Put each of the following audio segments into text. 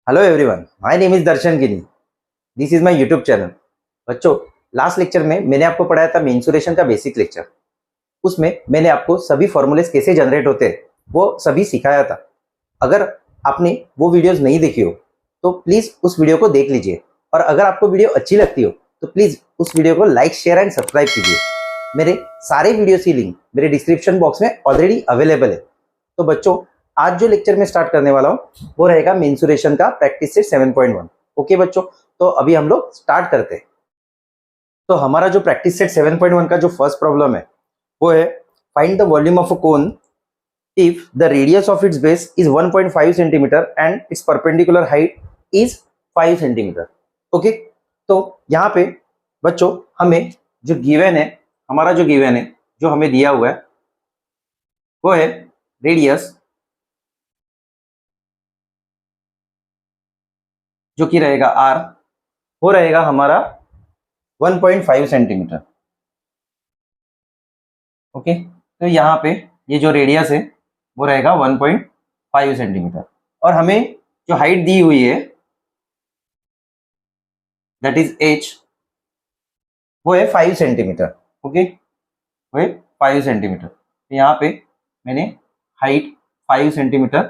Hello everyone, my name is Darshan Guinea. This is my YouTube channel. बच्चों, last lecture में मैंने आपको पढ़ाया था मेंसुरेशन का बेसिक लेक्चर। उसमें मैंने आपको सभी फॉर्मूलेस कैसे जनरेट होते हैं वो सभी सिखाया था। अगर आपने वो वीडियोस नहीं देखी हो तो प्लीज उस वीडियो को देख लीजिए, और अगर आपको वीडियो अच्छी लगती हो तो प्लीज उस वीडियो को लाइक, शेयर एंड सब्सक्राइब कीजिए। मेरे सारे वीडियोस की लिंक मेरे डिस्क्रिप्शन बॉक्स में ऑलरेडी अवेलेबल है। तो बच्चों, आज जो लेक्चर में स्टार्ट करने वाला हूँ वो रहेगा मेंसुरेशन का प्रैक्टिस सेट 7.1। ओके बच्चों, तो अभी हम लोग स्टार्ट करते हैं। तो हमारा जो प्रैक्टिस सेट 7.1 का जो फर्स्ट प्रॉब्लम है वो है find the volume of a cone if the radius of its base is 1.5 centimetre and it's perpendicular height is 5 centimetre. Okay, तो यहाँ पे बच्चों हमें जो गिवन है, हमारा जो गिवन है, जो हमें दिया हुआ है वो है रेडियस, जो कि रहेगा r, वो रहेगा हमारा 1.5 सेंटीमीटर। ओके, तो यहाँ पे ये जो रेडियस है वो रहेगा 1.5 सेंटीमीटर, और हमें जो हाइट दी हुई है दैट इज h, वो है 5 सेंटीमीटर। ओके, वो है 5 सेंटीमीटर। तो यहाँ पे मैंने हाइट 5 सेंटीमीटर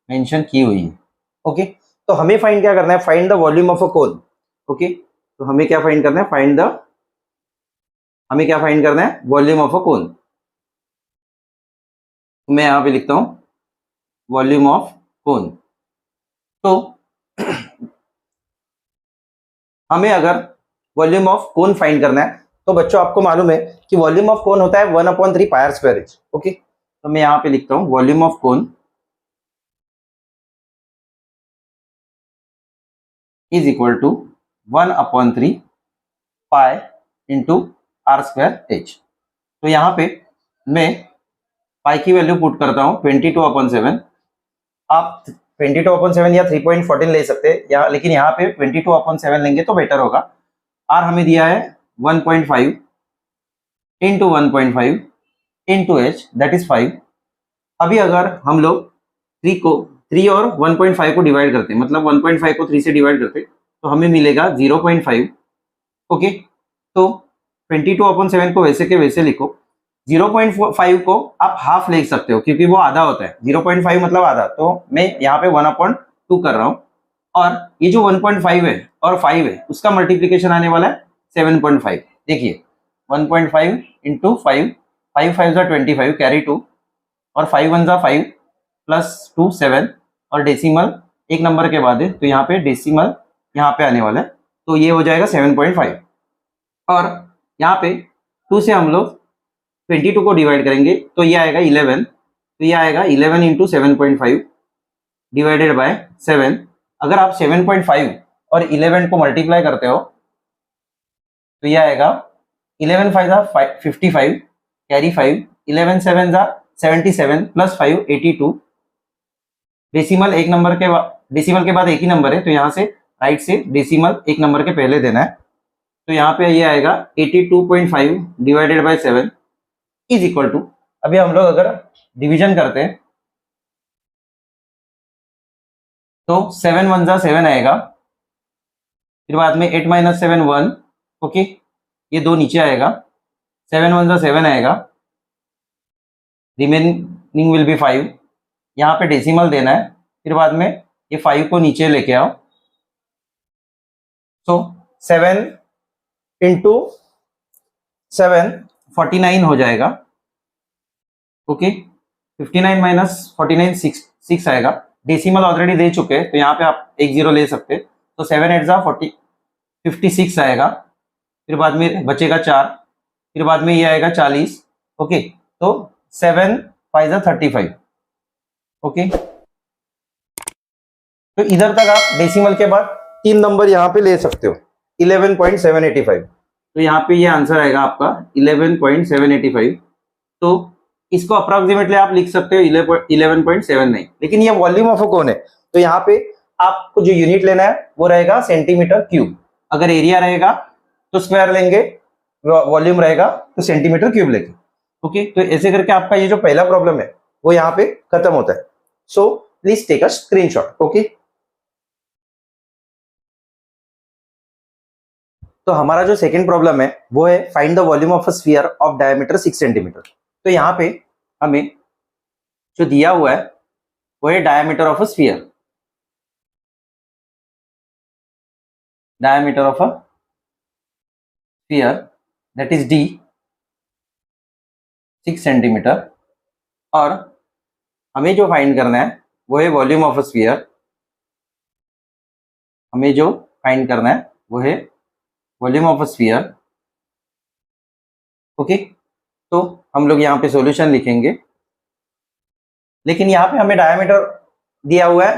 मेंशन की हुई है। ओके, तो हमें फाइंड क्या करना है? Find the volume of a cone. Okay, तो हमें क्या फाइंड करना है? हमें क्या फाइंड करना है? वॉल्यूम ऑफ अ कोन। तो मैं यहाँ पे लिखता हूँ वॉल्यूम ऑफ कोन। तो हमें अगर वॉल्यूम ऑफ कोन फाइंड करना है तो बच्चों आपको मालूम है कि वॉल्यूम ऑफ कोन होता है 1/3 पाई स्क्वायर एच। ओके, तो मैं यहाँ पे लिखता हूँ volume of cone is equal to 1/3 pi into r square h. तो यहाँ पे मैं पाई की वैल्यू पुट करता हूँ 22/7। आप 22/7 या 3.14 ले सकते हैं या, लेकिन यहाँ पे 22/7 लेंगे तो बेटर होगा। आर हमें दिया है 1.5 into 1.5 into H that is 5। अभी अगर हम लोग 3 और 1.5 को डिवाइड करते हैं, मतलब 1.5 को 3 से डिवाइड करते तो हमें मिलेगा 0.5। ओके, तो 22/7 को वैसे के वैसे लिखो। 0.5 को आप हाफ ले सकते हो क्योंकि वो आधा होता है। 0.5 मतलब आधा, तो मैं यहाँ पे 1/2 कर रहा हूँ, और ये जो 1.5 है और 5 है उसका मल्टीप्लीकेशन आने वाला है 7.5। देखिए 1.5 इंटू 5, 5 5 जा 25 कैरी 2, और 5 1 जा 5 प्लस 2 7, और डेसिमल एक नंबर के बाद है तो यहाँ पे डेसिमल यहाँ पे आने वाला है, तो ये हो जाएगा 7.5। और यहाँ पे 2 से हम लोग 22 को डिवाइड करेंगे तो ये आएगा 11। तो ये आएगा 11 इंटू 7.5 डिवाइडेड बाय 7। अगर आप 7.5 और 11 को मल्टीप्लाई करते हो तो ये आएगा 11 5 जा 55 कैरी 5, 11 7 जा 77 प्लस 5 82। डेसिमल एक नंबर के बाद, डेसिमल के बाद एक ही नंबर है तो यहाँ से राइट से डेसिमल एक नंबर के पहले देना है। तो यहाँ पे ये आएगा 82.5 divided by 7 is equal to, अभी हम लोग अगर डिवीजन करते हैं तो 7 1 जा 7 आएगा, फिर बाद में 8 - 7 1। ओके, ये 2 नीचे आएगा, 7 1 जा 7 आएगा, रिमेनिंग विल बी 5। यहाँ पे डेसिमल देना है, फिर बाद में ये 5 को नीचे लेके आओ, तो 7 इंटू 7 49 हो जाएगा। ओके, 59 माइनस 49 6 आएगा। डेसिमल ऑलरेडी दे चुके हैं तो यहाँ पे आप एक जीरो ले सकते हैं, तो 7 8 जा 56 आएगा, फिर बाद में बचेगा 4, फिर बाद में ये आएगा 40। ओके, तो 7 5 जा 35। ओके, तो इधर तक आप डेसिमल के बाद 3 नंबर यहाँ पे ले सकते हो, 11.785। तो यहाँ पे ये आंसर आएगा आपका 11.785। तो इसको अप्रोक्सीमेटली आप लिख सकते हो 11.79, लेकिन ये वॉल्यूम ऑफ अ कोन है तो यहाँ पे आपको जो यूनिट लेना है वो रहेगा सेंटीमीटर क्यूब। अगर एरिया रहेगा तो स्क्वायर लेंगे, वॉल्यूम रहेगा तो सेंटीमीटर क्यूब लेंगे। ओके, तो ऐसे करके आपका ये जो पहला प्रॉब्लम है वो यहाँ पे खत्म होता है। So please take a screenshot. Okay, तो हमारा जो सेकंड प्रॉब्लम है वो है find the volume of a sphere of diameter 6 centimetre. तो यहाँ पे हमें जो दिया हुआ है वो है diameter of a sphere, diameter of a sphere that is D 6 centimetre, और हमें जो फाइंड करना है वो है वॉल्यूम ऑफ अ स्फीयर, हमें जो फाइंड करना है वो है volume of a sphere. Okay, तो हम लोग यहाँ पे सॉल्यूशन लिखेंगे, लेकिन यहाँ पे हमें डायमीटर दिया हुआ है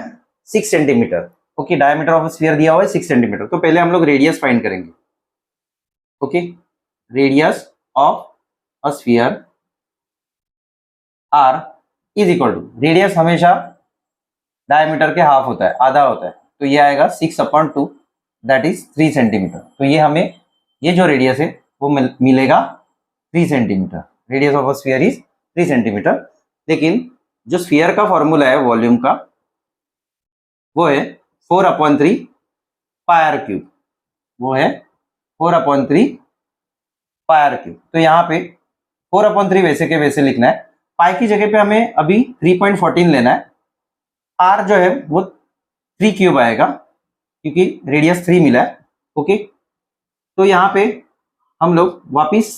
6 centimetre. Okay, diameter of sphere दिया हुआ है 6 सेंटीमीटर। तो पहले हम लोग रेडियस फाइंड करेंगे। Okay, radius of a sphere r is equal to, radius हमेशा डायमीटर के हाफ होता है, आधा होता है, तो ये आएगा 6/2 दैट इज 3 सेंटीमीटर। तो ये हमें ये जो रेडियस है वो मिलेगा 3 centimetre. Radius of a sphere is 3 centimetre. लेकिन जो स्फीयर का फॉर्मूला है वॉल्यूम का वो है 4/3 पाई आर क्यूब, वो है 4/3 पाई आर क्यूब। तो यहाँ पे 4/3 वैसे के वैसे लिखना है, पाई की जगह पे हमें अभी 3.14 लेना है, आर जो है वो 3 क्यूब आएगा क्योंकि रेडियस 3 मिला है। ओके, तो यहाँ पे हम लोग वापिस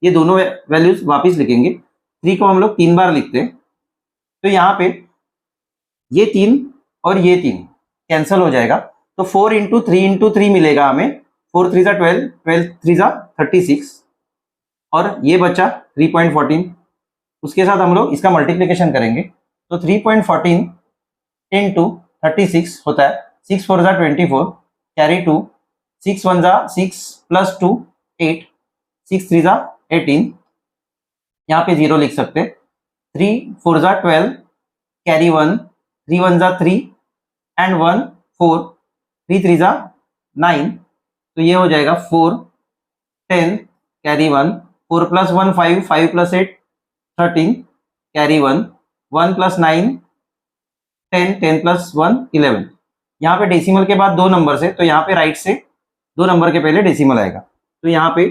ये दोनों वैल्यूज वापिस लिखेंगे। 3 को हम लोग 3 बार लिखते हैं, तो यहाँ पे ये 3 और ये 3 कैंसिल हो जाएगा, तो 4 इंटू 3 मिलेगा हमें। 4 3 12, 12 3 36, और ये बचा 3.14। उसके साथ हम लोग इसका मल्टीप्लिकेशन करेंगे, तो 3.14 इंटू 36 होता है 6 4 24, कैरी 2, 6 1 6 प्लस 2 8, 6 3 18, यहाँ पे 0 लिख सकते। 3 4 12, कैरी 1, 3 1 3 एंड 1 4, 3 3 9, तो ये हो जाएगा 4 10, carry 1, 4 plus 1 5, 5 plus 8 13, carry 1, 1 plus 9 10, 10 plus 1 11। यहाँ पे डेसिमल के बाद 2 नंबर है, तो यहाँ पे राइट से 2 नंबर के पहले डेसिमल आएगा। तो यहाँ पे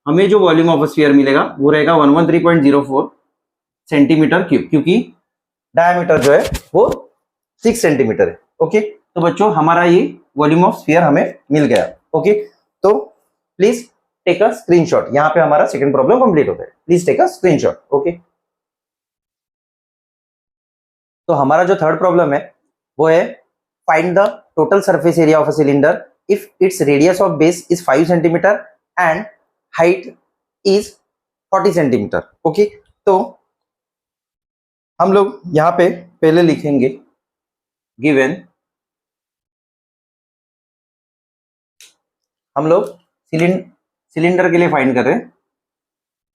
हमें जो वॉल्यूम ऑफ स्फीयर मिलेगा वो रहेगा 113.04 सेंटीमीटर क्यूब, क्योंकि डायमीटर जो है वो 6 सेंटीमीटर है। ओके, तो बच्चों हमारा ये वॉल्यूम ऑफ स्फीयर हमें मिल गया। ओके, तो प्लीज टेक अ स्क्रीनशॉट। यहाँ पे हमारा सेकंड प्रॉब्लम कंप्लीट होता है, please take a screenshot. Okay, तो हमारा जो थर्ड प्रॉब्लम है वो है find the total surface area of a cylinder if its radius of base is 5 centimetre and height is 40 centimetre. Okay, तो हम लोग यहाँ पे पहले लिखेंगे गिवन, हम लोग सिलेंडर के लिए फाइंड कर रहे हैं,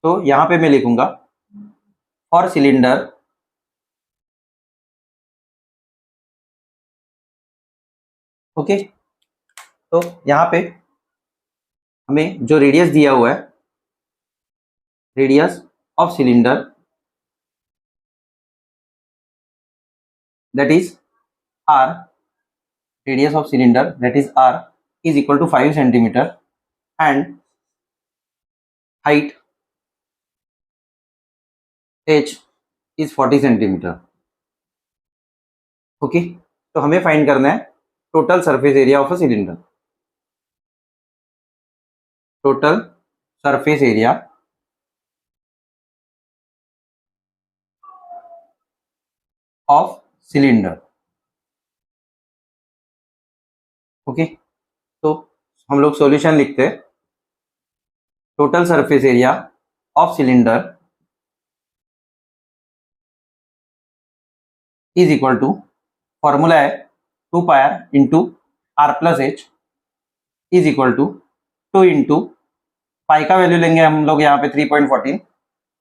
तो यहाँ पे मैं लिखूंगा फॉर सिलेंडर ओके। तो यहाँ पे हमें जो रेडियस दिया हुआ है, radius of cylinder that is r, radius of cylinder that is r is equal to 5 centimeter and height h is 40 centimeter। Okay, तो हमें फाइंड करना है total surface area of a cylinder, total surface area of cylinder. Okay, तो हम लोग solution लिखते हैं, total surface area of cylinder is equal to, formula है 2 pi r into r plus h is equal to 2 into pi का value लेंगे हम लोग यहाँ पे 3.14,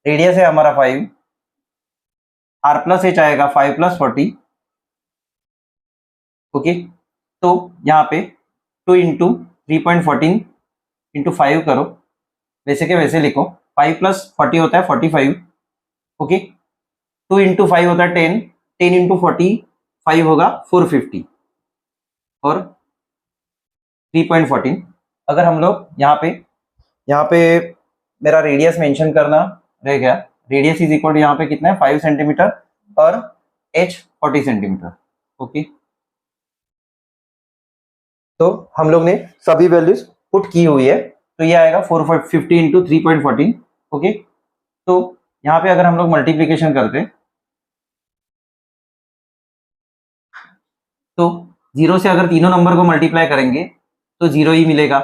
रेडियस है हमारा 5, आर प्लस एच आएगा 5 प्लस 40। ओके, तो यहाँ पे 2 इंटू 3.14 इंटू 5 करो, वैसे के वैसे लिखो, 5 प्लस 40 होता है 45। ओके, 2 इंटू 5 होता है 10, 10 इंटू 45 होगा 450, और 3.14 अगर हम लोग यहाँ पे मेरा रेडियस मेंशन करना रह गया, रेडियस इज इक्वल टू यहाँ पे कितना है 5 सेंटीमीटर और h 40 सेंटीमीटर। ओके, तो हम लोग ने सभी वैल्यूज पुट की हुई है, तो ये आएगा 450 इंटू 3.14। ओके, तो यहाँ पे अगर हम लोग मल्टीप्लीकेशन करते तो जीरो से अगर तीनों नंबर को मल्टीप्लाई करेंगे तो जीरो ही मिलेगा।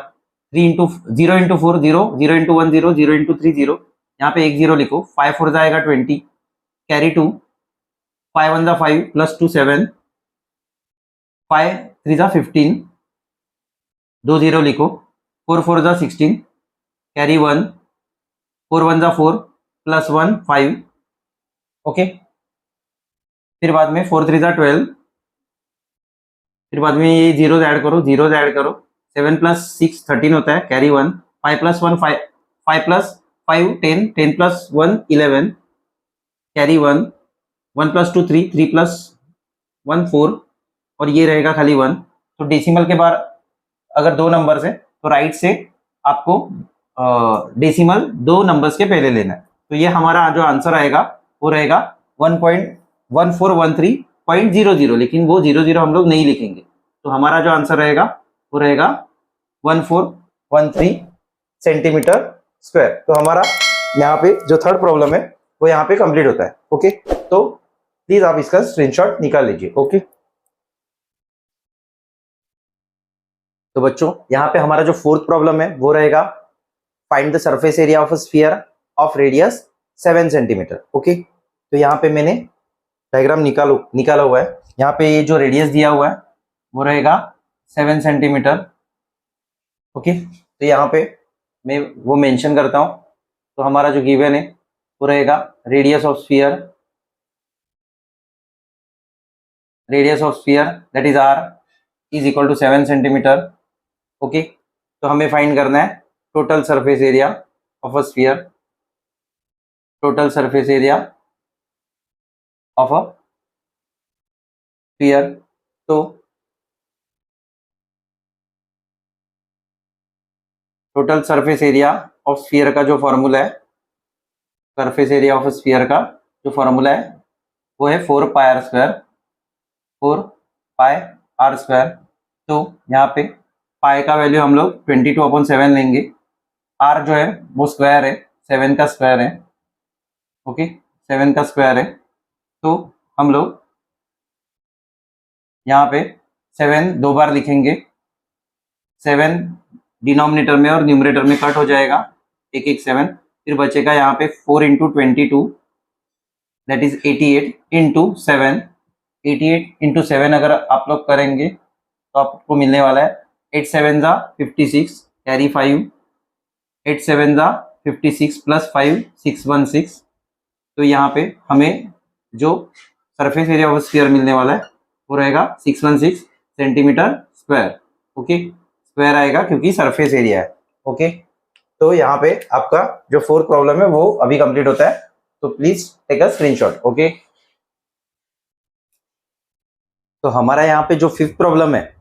3 into 4 zero, 0 into 1 zero, 0 into 3 zero, यहाँ पे एक जीरो लिखो। 5 4 जाएगा 20, कैरी 2, 5 1 जा 5 प्लस 2 7, 5 3 जा 15, 2 जीरो लिखो। 4 4 जा 16, कैरी 1, 4 1 जा 4 प्लस 1 5। ओके, फिर बाद में 4 3 जा 12, फिर बाद में ये जीरो ऐड करो, 7 प्लस 6 13 होता है, carry 1, 5 plus 1 5, 5 plus 5 10, 10 plus 1 11, carry 1, 1 plus 2 3, 3 plus 1 4, और ये रहेगा खाली 1। तो डेसिमल के बाद अगर दो नंबर है तो राइट से आपको डेसिमल दो नंबर्स के पहले लेना है। तो ये हमारा जो आंसर आएगा वो रहेगा 1.1413.00, लेकिन वो 00 हम लोग नहीं लिखेंगे, तो हमारा जो आंसर रहेगा वो रहेगा 1413 सेंटीमीटर स्क्वायर। तो हमारा यहाँ पे जो थर्ड प्रॉब्लम है वो यहाँ पे कंप्लीट होता है। ओके, तो प्लीज आप इसका स्क्रीनशॉट निकाल लीजिए। ओके, तो बच्चों यहाँ पे हमारा जो फोर्थ प्रॉब्लम है वो रहेगा find the surface area of a sphere of radius 7 centimetre. Okay, तो यहाँ पे मैंने डायग्राम निकाला हुआ है। यहाँ पे ये जो रेडियस दिया हुआ है वो रहेगा 7 सेंटीमीटर। ओके, तो यहाँ पे मैं वो मेंशन करता हूँ। तो हमारा जो गिवन है वो रहेगा radius of sphere that is r is equal to 7 centimetre. Okay, तो हमें फाइंड करना है total surface area of a sphere, total surface area of a sphere. तो total surface area of sphere का जो फॉर्मूला है, सरफेस एरिया ऑफ स्फीयर का जो फॉर्मूला है वो है 4 pi are square, 4 pi are square. तो यहाँ पे पाई का वैल्यू हम लोग 22/7 लेंगे, आर जो है वो स्क्वायर है, 7 का स्क्वायर है। ओके, 7 का स्क्वायर है, तो हम लोग यहाँ पे 7 दो बार लिखेंगे, 7 डिनोमिनेटर में और न्यूमरेटर में कट हो जाएगा, एक एक 7, फिर बचेगा यहाँ पे 4 into 22 that is 88 into 7, 88 into 7 अगर आप लोग करेंगे तो आपको मिलने वाला है 8 7 जा 56, कैरी 5, 8 7 जा 56 प्लस 5 616। तो यहाँ पे हमें जो सरफेस एरिया ऑफ स्फीयर मिलने वाला है वो रहेगा 616 सेंटीमीटर स्क्वायर। ओके, स्क्वायर आएगा क्योंकि सरफेस एरिया है। ओके, तो यहाँ पे आपका जो फोर्थ प्रॉब्लम है वो अभी कंप्लीट होता है, तो please take a screenshot. Okay, तो हमारा यहाँ पे जो फिफ्थ प्रॉब्लम है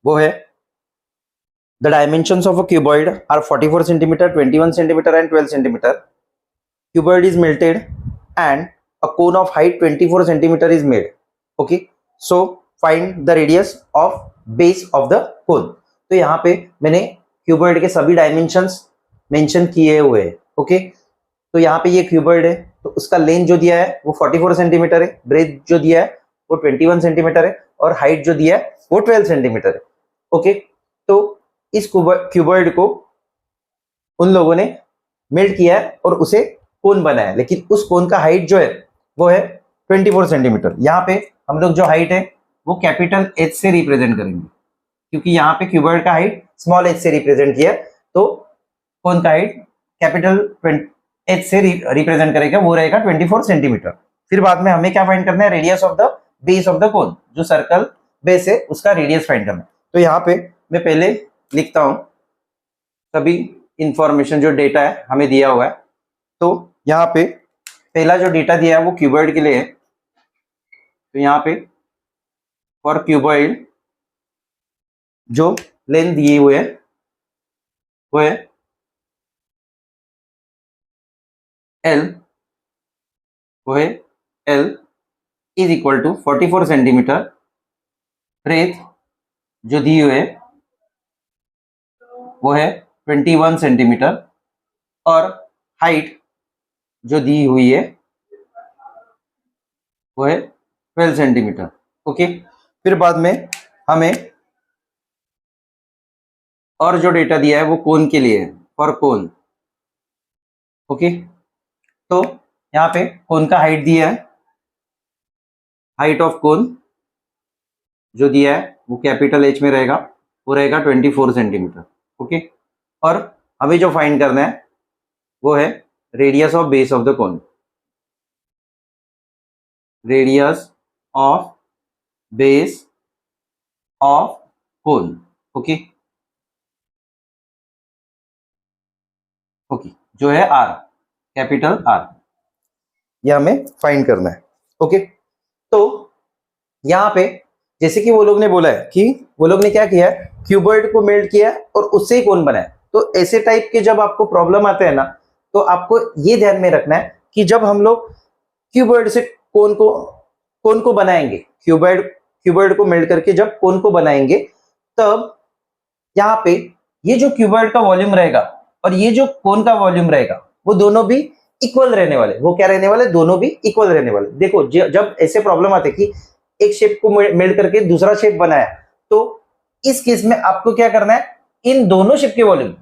वो है the dimensions of a cuboid are 44 centimetre, 21 centimetre and 12 centimetre. Cuboid is melted and a cone of height 24 centimeter is made. Okay, so find the radius of base of the cone. तो यहाँ पे मैंने cuboid के सभी dimensions mention किए हुए हैं। Okay, तो यहाँ पे ये क्यूबॉइड है, तो उसका लेंथ जो दिया है वो 44 सेंटीमीटर है, ब्रेथ जो दिया है वो 21 सेंटीमीटर है, और हाइट जो दिया है वो 12 सेंटीमीटर है। ओके, तो इस क्यूबॉइड को उन लोगों ने मेल्ट किया है और उसे कोन बनाया, लेकिन उस कोन का हाइट जो है वो है 24 सेंटीमीटर। यहाँ पे हम लोग जो हाइट है वो कैपिटल एच से रिप्रेजेंट करेंगे, क्योंकि यहाँ पे क्यूबॉइड का हाइट स्मॉल एच से रिप्रेजेंट किया, तो कोन का हाइट कैपिटल एच से रिप्रेजेंट करेगा, वो रहेगा 24 सेंटीमीटर। फिर बाद में हमें क्या फाइंड करना है, radius of the base of the cone, जो सर्कल बेस है उसका रेडियस फाइंड करना है। तो यहाँ पे मैं पहले लिखता हूं सभी इंफॉर्मेशन जो डेटा है हमें दिया हुआ है। तो यहाँ पे पहला जो डेटा दिया है वो क्यूबॉइड के लिए है, तो यहाँ पे फॉर क्यूबॉइड जो लेंथ दिए हुए है वो है एल, वो है L is equal to 44 centimetre, breadth जो दी हुई है वो है 21 सेंटीमीटर, और हाइट जो दी हुई है वो है 12 सेंटीमीटर। ओके, फिर बाद में हमें और जो डेटा दिया है वो कोन के लिए है, फॉर कोन। ओके, तो यहाँ पे कोन का हाइट दिया है, हाइट ऑफ कोन जो दिया है वो कैपिटल एच में रहेगा, वो रहेगा 24 सेंटीमीटर। ओके, और हमें जो फाइंड करना है वो है radius of base of the cone, radius of base of cone. Okay, okay, जो है आर, कैपिटल आर, ये हमें फाइंड करना है। ओके, तो यहाँ पे जैसे कि वो लोग ने बोला है कि वो लोग ने क्या किया है, क्यूबॉइड को मेल्ट किया और उससे ही कोन बनाया। तो ऐसे टाइप के जब आपको प्रॉब्लम आते हैं ना, तो आपको ये ध्यान में रखना है कि जब हम लोग क्यूबॉइड से कोन को बनाएंगे, क्यूबॉइड को मेल्ट करके जब कोन को बनाएंगे, तब यहाँ पे ये जो क्यूबॉइड का वॉल्यूम रहेगा और ये जो कोन का वॉल्यूम रहेगा वो दोनों भी इक्वल रहने वाले। वो क्या रहने वाले, दोनों भी इक्वल रहने वाले। देखो जब ऐसे प्रॉब्लम आते कि एक शेप को मेल्ट करके दूसरा शेप बनाया, तो इस केस में आपको क्या करना है, इन दोनों शेप के वॉल्यूम,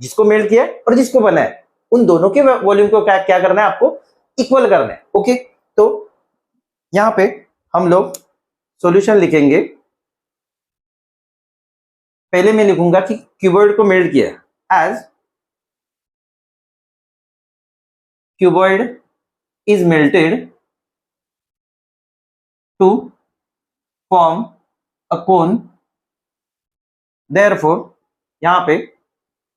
जिसको मेल्ट किया और जिसको बनाया, उन दोनों के वॉल्यूम को क्या करना है, आपको इक्वल करना है। ओके, तो यहां पे हम लोग सॉल्यूशन लिखेंगे। पहले मैं लिखूंगा कि क्यूबॉइड को मेल्ट किया as cuboid is melted to form a cone, therefore यहाँ पे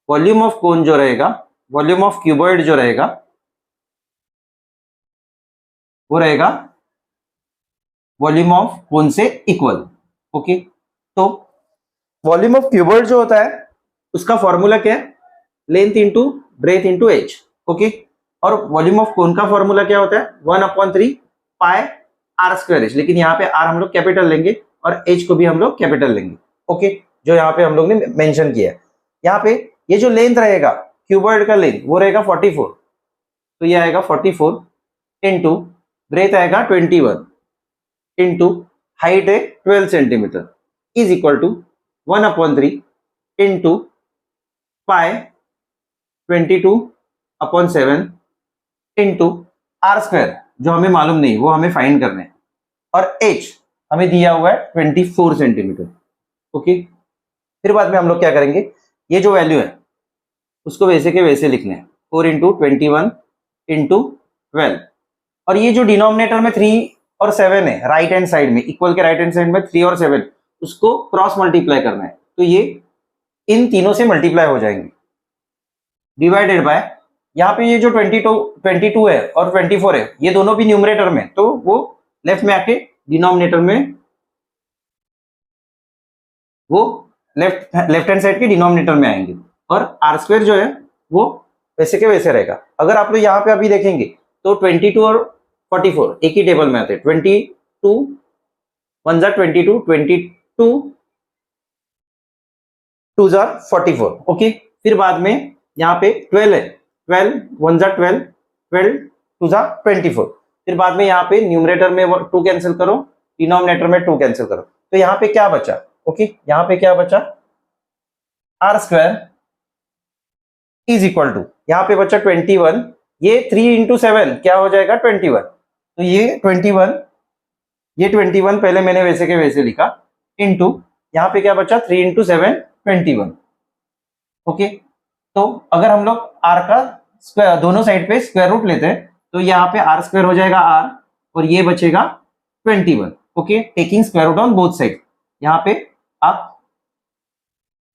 वॉल्यूम ऑफ कोन जो रहेगा, वॉल्यूम ऑफ क्यूबॉइड जो रहेगा वो रहेगा वॉल्यूम ऑफ कोन से इक्वल। ओके, तो वॉल्यूम ऑफ क्यूबॉइड जो होता है उसका फॉर्मूला क्या है, length into breadth into H. Okay, और वॉल्यूम ऑफ कोन का फॉर्मूला क्या होता है, 1/3 पाई आर स्क्वायर एच, लेकिन यहाँ पे आर हम लोग कैपिटल लेंगे और एच को भी हम लोग कैपिटल लेंगे। ओके, जो यहाँ पे हम लोग ने मेंशन किया है। यहाँ पे ये जो लेंथ रहेगा क्यूबॉइड का लेंथ वो रहेगा 44, तो ये आएगा 44 इंटू ब्रेथ आएगा 21 इंटू हाइट है 12 centimetre is equal to 1/3 into pi 22/7 into r square, जो हमें मालूम नहीं, वो हमें फाइंड करना है, और एच हमें दिया हुआ है 24 सेंटीमीटर। ओके, फिर बाद में हम लोग क्या करेंगे, ये जो वैल्यू है उसको वैसे के वैसे लिखना है, 4 इंटू 21 इंटू 12, और ये जो डिनोमिनेटर में 3 और 7 है राइट हैंड साइड में, इक्वल के राइट हैंड साइड में 3 और 7, उसको क्रॉस मल्टीप्लाई करना है, तो ये इन तीनों से मल्टीप्लाई हो जाएंगे, डिवाइडेड बाय यहाँ पे ये जो 22 है और 24 है, ये दोनों भी न्यूमरेटर में, तो वो लेफ्ट में आके डिनोमिनेटर में, वो लेफ्ट हैंड साइड के डिनोमिनेटर में आएंगे, और आर स्क्वायर जो है वो वैसे के वैसे रहेगा। अगर आप लोग यहाँ पे अभी देखेंगे तो 22 और 44 एक ही टेबल में आते हैं, 22 1 जा 22, 22 2 जा 44। ओके, फिर बाद में यहाँ पे 12 है, 12 1 जा 12, 12 2 जा 24, फिर बाद में यहाँ पे न्यूमरेटर में 2 कैंसिल करो, डिनोमिनेटर में 2 कैंसिल करो, तो यहाँ पे क्या बचा, ओके, यहाँ पे क्या बचा, r square is equal to, यहाँ पे बचा 21, ये 3 इंटू 7 क्या हो जाएगा 21, तो ये 21, ये 21 पहले मैंने वैसे के वैसे लिखा, इंटू यहाँ पे क्या बचा 3 इंटू 7 21। ओके, तो अगर हम लोग आर का स्क्वायर दोनों साइड पे स्क्वायर रूट लेते हैं, तो यहाँ पे आर स्क्वायर हो जाएगा आर, और ये बचेगा 21। Okay, taking square root on both side, यहाँ पे आप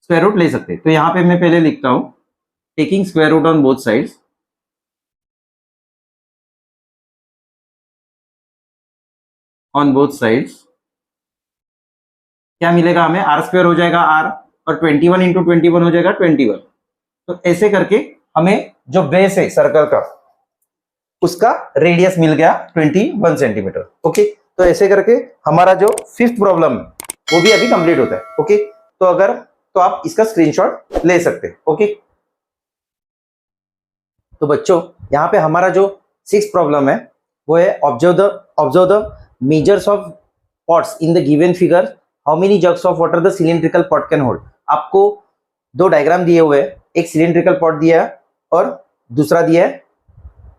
स्क्वायर रूट ले सकते हैं, तो यहाँ पे मैं पहले लिखता हूं taking square root on both sides, on both sides क्या मिलेगा हमें, आर स्क्वायर हो जाएगा आर, और 21 इंटू 21 हो जाएगा 21, तो ऐसे करके हमें जो बेस है सर्कल का उसका रेडियस मिल गया 21 सेंटीमीटर। ओके, तो ऐसे करके हमारा जो फिफ्थ प्रॉब्लम है वो भी अभी कंप्लीट होता है। ओके, तो आप इसका स्क्रीनशॉट ले सकते हैं। ओके, तो बच्चों यहाँ पे हमारा जो सिक्स्थ प्रॉब्लम है वो है observe the measures of pots in the given figure, how many jugs of water the cylindrical pot can hold. आपको दो डायग्राम दिए हुए हैं, एक सिलिंड्रिकल पॉट दिया है और दूसरा दिया है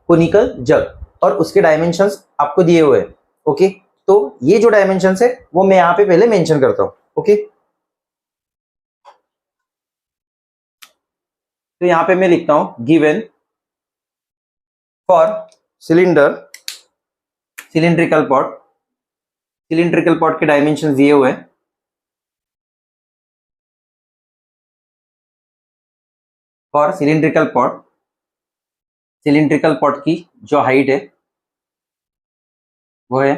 कोनिकल जग, और उसके डायमेंशंस आपको दिए हुए हैं। ओके, तो ये जो डायमेंशंस है वो मैं यहाँ पे पहले मेंशन करता हूँ। ओके, तो यहाँ पे मैं लिखता हूँ गिवन फॉर सिलिंड्रिकल पॉट के डायमेंशन दिए हुए हैं। फॉर सिलिंड्रिकल पॉट की जो हाइट है वो है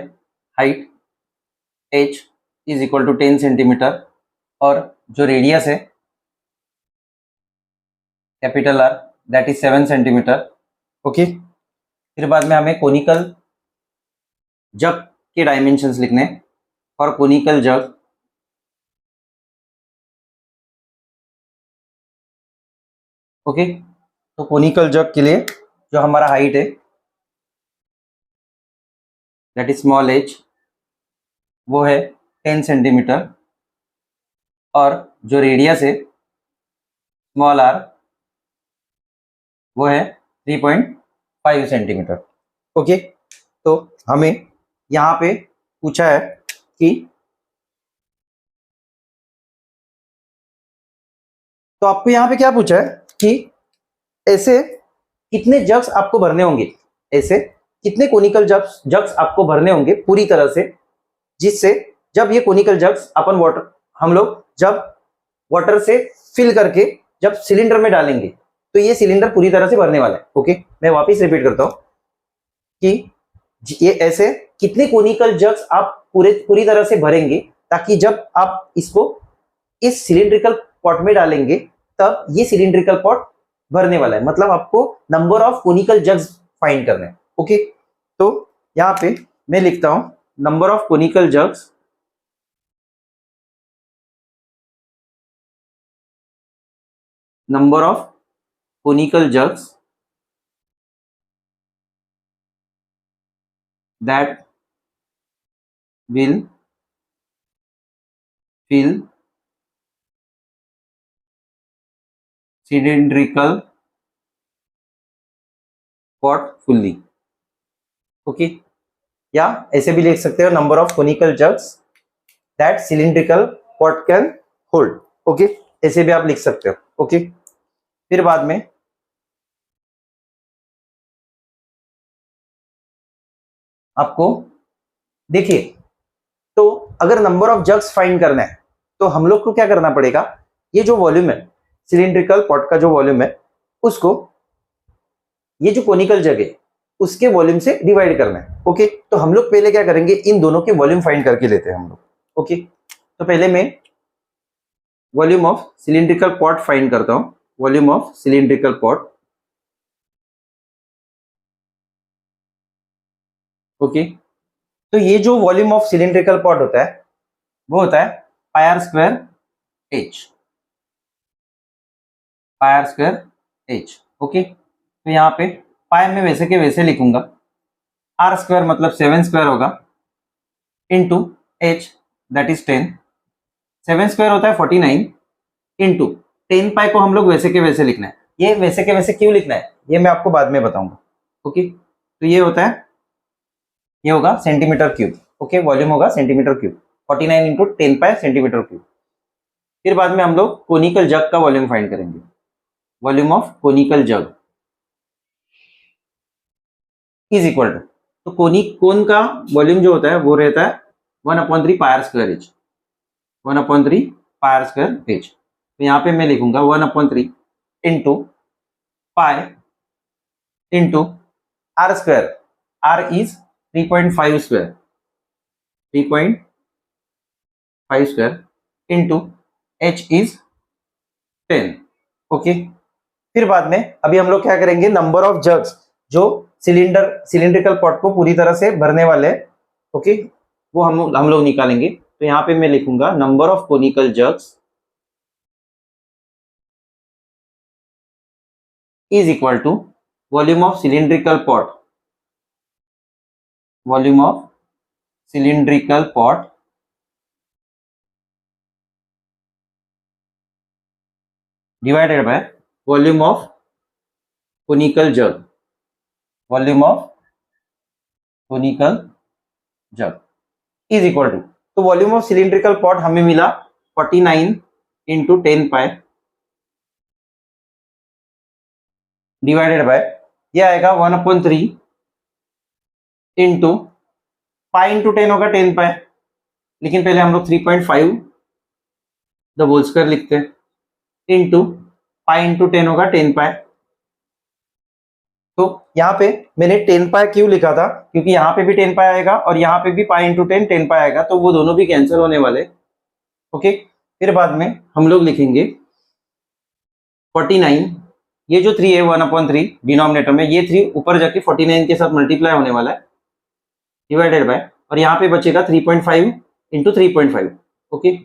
height h is equal to 10 centimetre, और जो रेडियस है capital R that is 7 centimetre. Okay, फिर बाद में हमें कोनिकल जग के डायमेंशंस लिखने। फॉर कोनिकल जग ओके, तो कोनिकल जग के लिए जो हमारा हाइट है दैट इज स्मॉल h वो है 10 सेंटीमीटर, और जो रेडियस है स्मॉल r वो है 3.5 सेंटीमीटर। ओके, तो हमें यहाँ पे पूछा है कि तो आपको यहाँ पे क्या पूछा है कि ऐसे कितने जग्स आपको भरने होंगे, ऐसे कितने कोनिकल जग्स आपको भरने होंगे पूरी तरह से, जिससे जब ये कोनिकल जग्स हम लोग जब वाटर से फिल करके जब सिलेंडर में डालेंगे तो ये सिलेंडर पूरी तरह से भरने वाला है। ओके, मैं वापस रिपीट करता हूं कि ये ऐसे कितने कोनिकल जग्स आप पूरी तरह से भरेंगे, ताकि जब आप इसको इस सिलिंड्रिकल पॉट में डालेंगे तब ये सिलिंड्रिकल पॉट भरने वाला है। मतलब आपको number of conical jugs find करने हैं। ओके, तो यहाँ पे मैं लिखता हूं number of conical jugs that will fill cylindrical pot fully। Okay, या ऐसे भी लिख सकते हो number of conical jugs that cylindrical pot can hold. Okay, ऐसे भी आप लिख सकते हो। ओके, फिर बाद में आपको देखिए, तो अगर नंबर ऑफ जग्स फाइंड करना है तो हम लोग को क्या करना पड़ेगा, ये जो वॉल्यूम है सिलिंड्रिकल पॉट का जो वॉल्यूम है उसको ये जो कोनिकल जग है उसके वॉल्यूम से डिवाइड करना है। ओके, तो हम लोग पहले क्या करेंगे, इन दोनों के वॉल्यूम फाइंड करके लेते हैं हम लोग। ओके, तो पहले मैं volume of cylindrical pot find करता हूं। Volume of cylindrical pot. Okay, तो ये जो वॉल्यूम ऑफ सिलिंड्रिकल पॉट होता है वो होता है pi are square h. Pi are square H. Okay, तो यहाँ पे पाई में वैसे के वैसे लिखूंगा, आर स्क्वायर मतलब 7 स्क्वायर होगा into H that is 10। 7 square होता है 49 इंटू 10 पाई को हम लोग वैसे के वैसे लिखना है। ये वैसे के वैसे क्यों लिखना है ये मैं आपको बाद में बताऊंगा। ओके, तो ये होता है, ये होगा सेंटीमीटर क्यूब। ओके, वॉल्यूम होगा centimetre cube, 49 into 10 pi centimetre cube. फिर बाद में हम लोग कोनिकल जग का वॉल्यूम फाइंड करेंगे। Volume of conical jug is equal to, तो कोन का वॉल्यूम जो होता है वो रहता है 1/3 pi are square h. 1/3 pi are square h. तो यहाँ पे मैं लिखूंगा 1/3 into pi into r square. R is 3.5 square, 3.5 square into h is 10। Okay, फिर बाद में अभी हम लोग क्या करेंगे, नंबर ऑफ जग्स जो सिलिंड्रिकल पॉट को पूरी तरह से भरने वाले हैं, ओके, वो हम लोग निकालेंगे। तो यहाँ पे मैं लिखूंगा number of conical jugs is equal to volume of cylindrical pot, volume of cylindrical pot divided by volume of conical jug, volume of conical jug is equal to, तो वॉल्यूम ऑफ सिलिंड्रिकल पॉट हमें मिला 49 into 10 pi divided by, ये आएगा 1/3 into pi into 10 होगा 10 पाई, लेकिन पहले हम लोग 3.5 द होल स्क्वायर लिखते हैं, इंटू पाई इंटू 10 होगा 10 पाई। तो यहाँ पे मैंने 10 पाई क्यों लिखा था, क्योंकि यहाँ पे भी 10 पाई आएगा और यहाँ पे भी पाई इंटू 10 पाई आएगा, तो वो दोनों भी कैंसिल होने वाले, ओके। फिर बाद में हम लोग लिखेंगे 49, ये जो 3 है 1/3 डिनोमिनेटर में, ये 3 ऊपर जाके 49 के साथ मल्टीप्लाई होने वाला है, डिवाइडेड बाय, और यहाँ पे बचेगा 3.5 इंटू 3.5, ओके,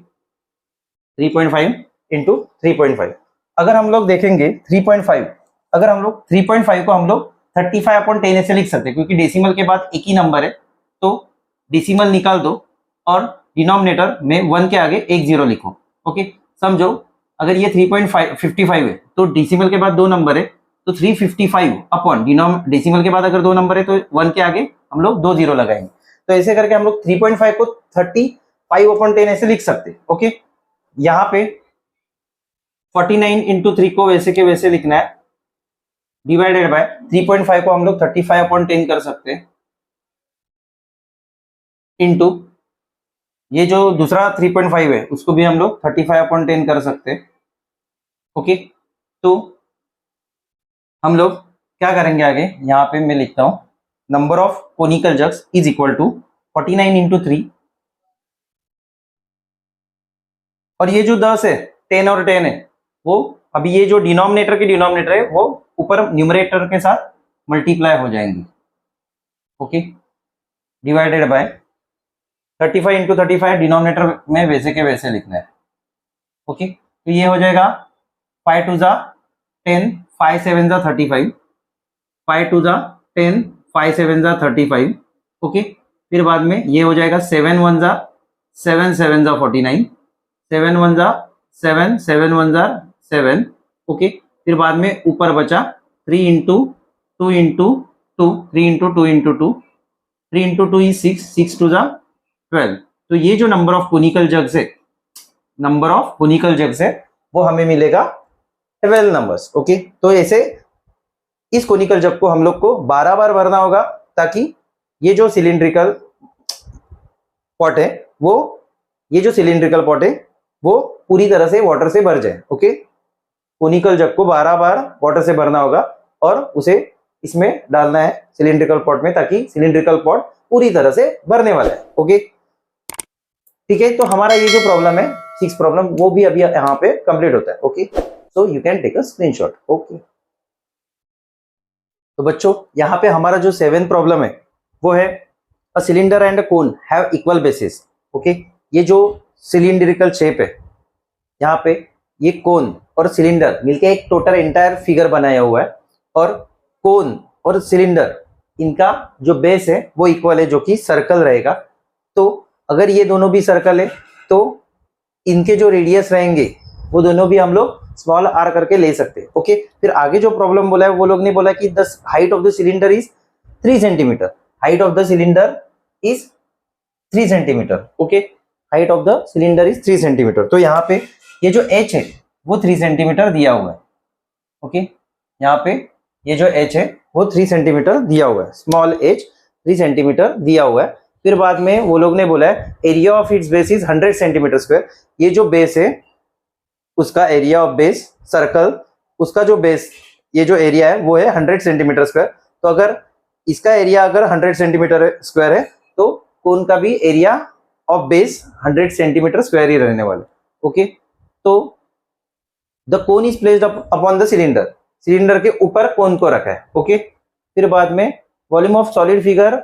3.5 इंटू 3.5। अगर हम लोग देखेंगे 3.5, अगर हम लोग 3.5 को हम लोग 35/10 ऐसे लिख सकते हैं, क्योंकि डेसिमल के बाद एक ही नंबर है, तो डेसिमल निकाल दो और डिनोमिनेटर में 1 के आगे एक 0 लिखो, ओके। समझो अगर ये 3.55 है तो डेसिमल के बाद 2 नंबर है, तो 355 अपॉन डेसिमल के बाद अगर 2 नंबर है तो 1 के आगे हम लोग 2 0 लगाएंगे। तो ऐसे करके हम लोग 3.5 को 35/10 ऐसे लिख सकते हैं, ओके। यहाँ पे 49 इंटू 3 को वैसे के वैसे लिखना है, डिवाइडेड बाय 3.5 को हम लोग 35/10 कर सकते हैं, इंटू ये जो दूसरा 3.5 है उसको भी हम लोग 35/10 कर सकते हैं, ओके। तो हम लोग क्या करेंगे आगे, यहाँ पे मैं लिखता हूं number of conical jugs is equal to 49 into 3, और ये जो 10 है 10 और 10 है, वो अभी ये जो डिनोमिनेटर है वो ऊपर न्यूमरेटर के साथ मल्टीप्लाई हो जाएंगे, okay, divided by 35 into 35 denominator में वैसे के वैसे लिखना है, ओके। तो ये हो जाएगा 5 2 जा 10, 5 7 जा 35, 5 2 जा 10, 5 7 जा 35, ओके। फिर बाद में ये हो जाएगा 7 1 जा 7 7 जा 49, 7 1 जा 7 7 1 जा 7, ओके। फिर बाद में ऊपर बचा 3 into 2 into 2, 3 into 2 into 2, 3 into 2 is 6, 6 2 जा 12। तो ये जो नंबर ऑफ कोनिकल जग्स है, नंबर ऑफ कोनिकल जग्स है, वो हमें मिलेगा 12 नंबर्स, ओके। तो ऐसे इस कोनिकल जग को हम लोग को 12 बार भरना होगा, ताकि ये जो सिलिंड्रिकल पॉट है वो, ये जो सिलिंड्रिकल पॉट है वो पूरी तरह से वाटर से भर जाए, ओके। कोनिकल जग को 12 बार वाटर से भरना होगा और उसे इसमें डालना है सिलिंड्रिकल पॉट में, ताकि सिलिंड्रिकल पॉट पूरी तरह से भरने वाला है, ओके। ठीक है, तो हमारा ये जो प्रॉब्लम है 6 प्रॉब्लम, वो भी अभी यहाँ पे कंप्लीट होता है, okay. So you can take a screenshot, okay. तो बच्चों यहाँ पे हमारा जो 7 प्रॉब्लम है वो है a cylinder and a cone have equal basis, okay. ये जो सिलिंड्रिकल शेप है, यहाँ पे ये कोन और सिलेंडर मिलके एक टोटल एंटायर फिगर बनाया हुआ है, और कोन और सिलेंडर इनका जो बेस है वो इक्वल है, जो कि सर्कल रहेगा। तो अगर ये दोनों भी सर्कल है तो इनके जो रेडियस रहेंगे वो दोनों भी हम लोग स्मॉल आर करके ले सकते हैं, ओके। फिर आगे जो प्रॉब्लम बोला है वो लोग ने बोला कि the height of the cylinder is 3 centimetre, height of the cylinder is 3 centimetre, okay. Height of the cylinder is 3 centimetre. तो यहाँ पे ये जो h है वो 3 सेंटीमीटर दिया हुआ है, ओके। यहाँ पे ये जो h है वो 3 सेंटीमीटर दिया हुआ है, स्मॉल h 3 सेंटीमीटर दिया हुआ है। फिर बाद में वो लोग ने बोला है area of its base is 100 centimetre square. ये जो बेस है उसका एरिया ऑफ बेस सर्कल, उसका जो बेस ये जो एरिया है वो है 100 सेंटीमीटर स्क्वायर। तो अगर इसका एरिया अगर 100 सेंटीमीटर स्क्वायर है तो कोन का भी area of base 100 centimetre square ही रहने वाला, ओके। तो the cone is placed upon the cylinder, cylinder के ऊपर कोन को रखा है। ओके, फिर बाद में volume of solid figure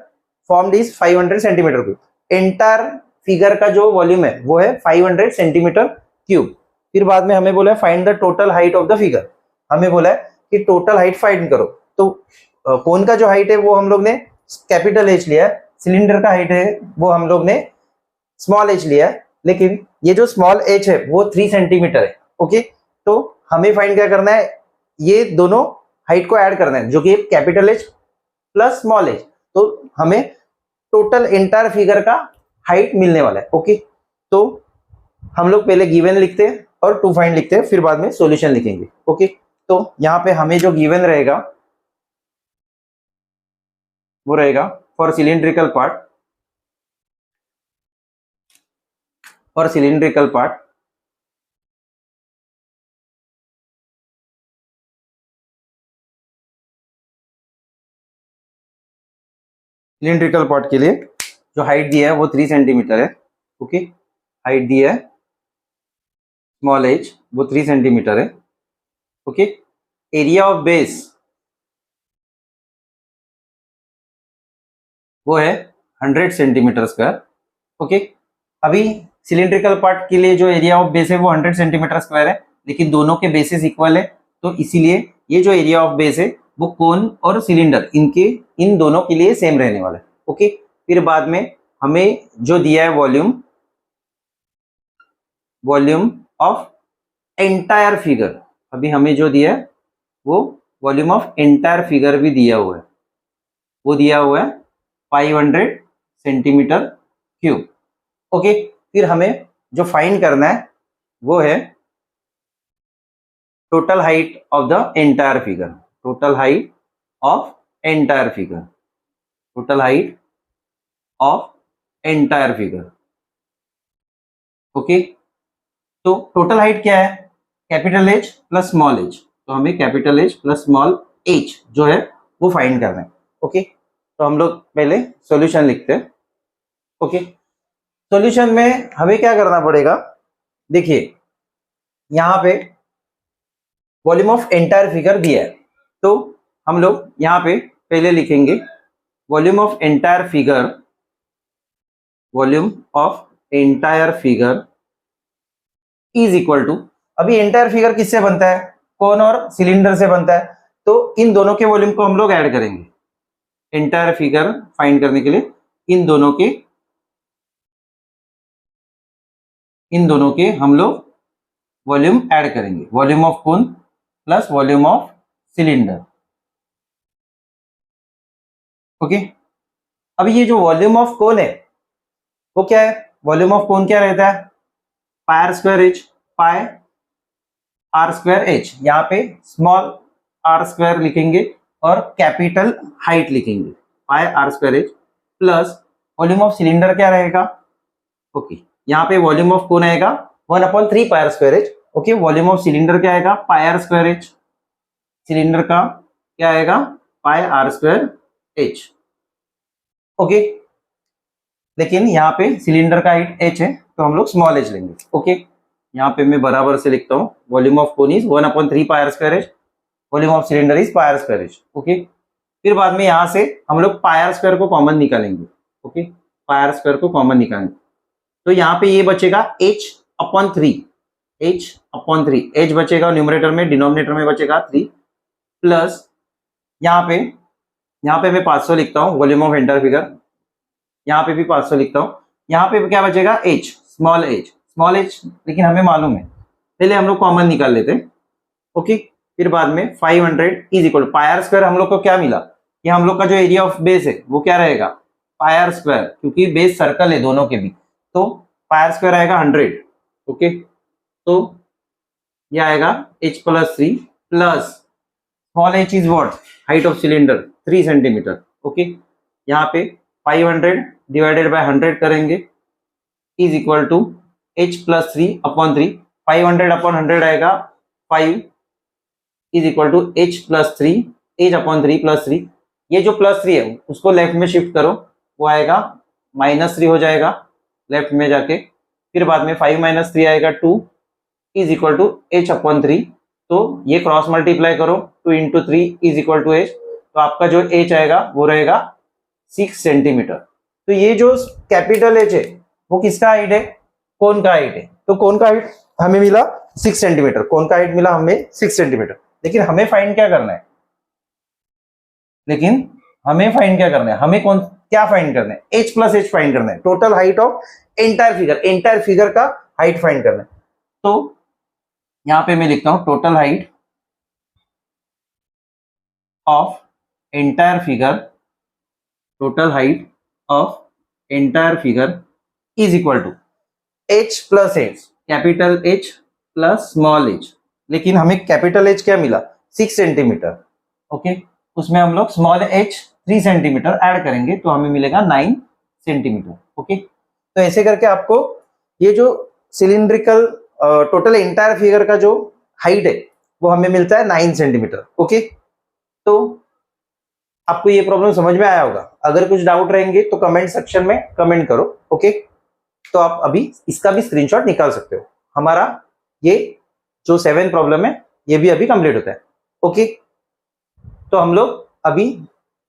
formed is 500 centimetre cube. Entire figure का जो वॉल्यूम है वो है 500 सेंटीमीटर क्यूब। फिर बाद में हमें बोला है find the total height of the figure. हमें बोला है कि टोटल हाइट फाइंड करो। तो कोन का जो हाइट है वो हम लोग ने कैपिटल एच लिया है, सिलेंडर का हाइट है वो हम लोग ने स्मॉल एच लिया है, लेकिन ये जो स्मॉल एच है वो 3 सेंटीमीटर है। ओके, तो हमें फाइंड क्या करना है, ये दोनों हाइट को ऐड करना है जो कि capital H plus small H, तो हमें टोटल एंटायर फिगर का हाइट मिलने वाला है। ओके, तो हम लोग पहले गिवन लिखते हैं और टू फाइंड लिखते हैं, फिर बाद में सॉल्यूशन लिखेंगे। ओके, तो यहाँ पे हमें जो गिवन रहेगा वो रहेगा for cylindrical part, for cylindrical part cylindrical part के लिए जो हाइट दिया है वो 3 सेंटीमीटर है। ओके, हाइट दिया है स्मॉल एच वो 3 सेंटीमीटर है। ओके, एरिया ऑफ बेस वो है 100 सेंटीमीटर स्क्वायर। ओके, अभी सिलिंड्रिकल पार्ट के लिए जो एरिया ऑफ बेस है वो 100 सेंटीमीटर स्क्वायर है, लेकिन दोनों के बेसिस इक्वल है, तो इसीलिए ये जो एरिया ऑफ बेस है वो कोन और सिलेंडर इनके इन दोनों के लिए सेम रहने वाला है। ओके, फिर बाद में हमें जो दिया है volume, volume of entire figure, अभी हमें जो दिया है वो वॉल्यूम ऑफ एंटायर फिगर भी दिया हुआ है, वो दिया हुआ है 500 सेंटीमीटर क्यूब। ओके, फिर हमें जो फाइंड करना है वो है total height of the entire figure, total height of entire figure, total height of entire figure. Okay, तो टोटल हाइट क्या है, capital H plus small H, तो हमें capital H plus small H जो है वो फाइंड करना है। ओके, तो हम लोग पहले सॉल्यूशन लिखते हैं। ओके, सॉल्यूशन में हमें क्या करना पड़ेगा, देखिए यहाँ पे वॉल्यूम ऑफ एंटायर फिगर दिया है, तो हम लोग यहाँ पे पहले लिखेंगे volume of entire figure, volume of entire figure is equal to, अभी एंटायर फिगर किससे बनता है, कोन और सिलेंडर से बनता है, तो इन दोनों के वॉल्यूम को हम लोग ऐड करेंगे। एंटायर फिगर फाइंड करने के लिए इन दोनों के हम लोग वॉल्यूम ऐड करेंगे, volume of cone plus volume of cylinder. Okay, अभी ये जो वॉल्यूम ऑफ कोन है वो क्या है, वॉल्यूम ऑफ कोन क्या रहता है, pi are square h, pi are square h, यहाँ पे स्मॉल आर स्क्वायर लिखेंगे और कैपिटल हाइट लिखेंगे, pi are square h plus volume of cylinder क्या रहेगा, ओके यहाँ पे वॉल्यूम ऑफ कोन आएगा 1/3 pi are square H. Okay, volume of cylinder क्या आएगा, pi are square h, cylinder का क्या आएगा, pi are square H. Okay, लेकिन यहाँ पे सिलेंडर का हाइट एच है तो हम लोग स्मॉल एच लेंगे। ओके, यहाँ पे मैं बराबर से लिखता हूँ, volume of cone is 1/3 pi are square H, volume of cylinder is pi are square H. Okay, फिर बाद में यहाँ से हम लोग पाई आर स्क्वायर को कॉमन निकालेंगे। ओके, पाई आर स्क्वायर को कॉमन निकालेंगे तो यहाँ पे ये बचेगा h/3, h/3, h बचेगा न्यूमरेटर में, डिनोमिनेटर में बचेगा 3 प्लस यहाँ पे मैं 500 लिखता हूँ वॉल्यूम ऑफ एंटायर फिगर, यहाँ पे भी 500 लिखता हूँ, यहाँ पे क्या बचेगा h, स्मॉल h, लेकिन हमें मालूम है, पहले हम लोग कॉमन निकाल लेते हैं। ओके, फिर बाद में 500 is equal to pi are square, हम लोग को क्या मिला कि हम लोग का जो एरिया ऑफ बेस है वो क्या रहेगा, पाई आर स्क्वायर, क्योंकि बेस सर्कल है दोनों के भी, तो पाई आर स्क्वायर आएगा 100। ओके, तो ये आएगा h+3 plus small h is what, height of cylinder 3 centimetre. Okay, यहाँ पे 500 डिवाइडेड बाय 100 करेंगे इज इक्वल टू h+3/3, 500/100 आएगा 5 is equal to h+3, h/3 +3, ये जो +3 है उसको लेफ्ट में शिफ्ट करो, वो आएगा -3 हो जाएगा लेफ्ट में जाके, फिर बाद में 5 - 3 आएगा 2 इज इक्वल टू h/3, तो ये क्रॉस मल्टीप्लाई करो, 2 into 3 is equal to H, तो आपका जो एच आएगा वो रहेगा 6 सेंटीमीटर। तो ये जो कैपिटल एच है वो किसका हाइट है, कोन का हाइट है। तो कोन का हाइट हमें मिला 6 सेंटीमीटर, कोन का हाइट मिला हमें 6 सेंटीमीटर। लेकिन हमें फाइंड क्या करना है, हमें कौन क्या फाइंड करना है, एच प्लस एच फाइंड करना है, total height of entire figure का हाइट फाइंड करना है। तो यहां पे मैं लिखता हूं total height of entire figure is equal to H plus H, capital H plus small H. लेकिन हमें कैपिटल एच क्या मिला, 6 सेंटीमीटर, ओके। उसमें हम लोग स्मॉल एच 3 सेंटीमीटर ऐड करेंगे तो हमें मिलेगा 9 सेंटीमीटर, ओके। तो ऐसे करके आपको ये जो सिलिंड्रिकल टोटल एंटायर फिगर का जो हाइट है वो हमें मिलता है 9 सेंटीमीटर, ओके। तो आपको ये प्रॉब्लम समझ में आया होगा। अगर कुछ डाउट रहेंगे तो कमेंट सेक्शन में कमेंट करो, ओके। तो आप अभी इसका भी स्क्रीनशॉट निकाल सकते हो। हमारा ये जो 7 प्रॉब्लम है ये भी अभी कंप्लीट होता है, ओके। तो हम लोग अभी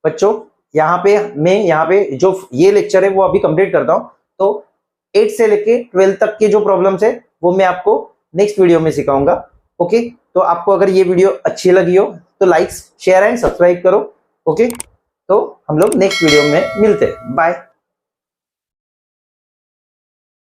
बच्चों यहाँ पे जो ये लेक्चर है वो अभी कंप्लीट करता हूँ। तो 8 से लेके 12 तक के जो प्रॉब्लम्स है वो मैं आपको नेक्स्ट वीडियो में सिखाऊंगा, ओके। तो आपको अगर ये वीडियो अच्छी लगी हो तो लाइक शेयर एंड सब्सक्राइब करो, ओके। तो हम लोग नेक्स्ट वीडियो में मिलते हैं, बाय।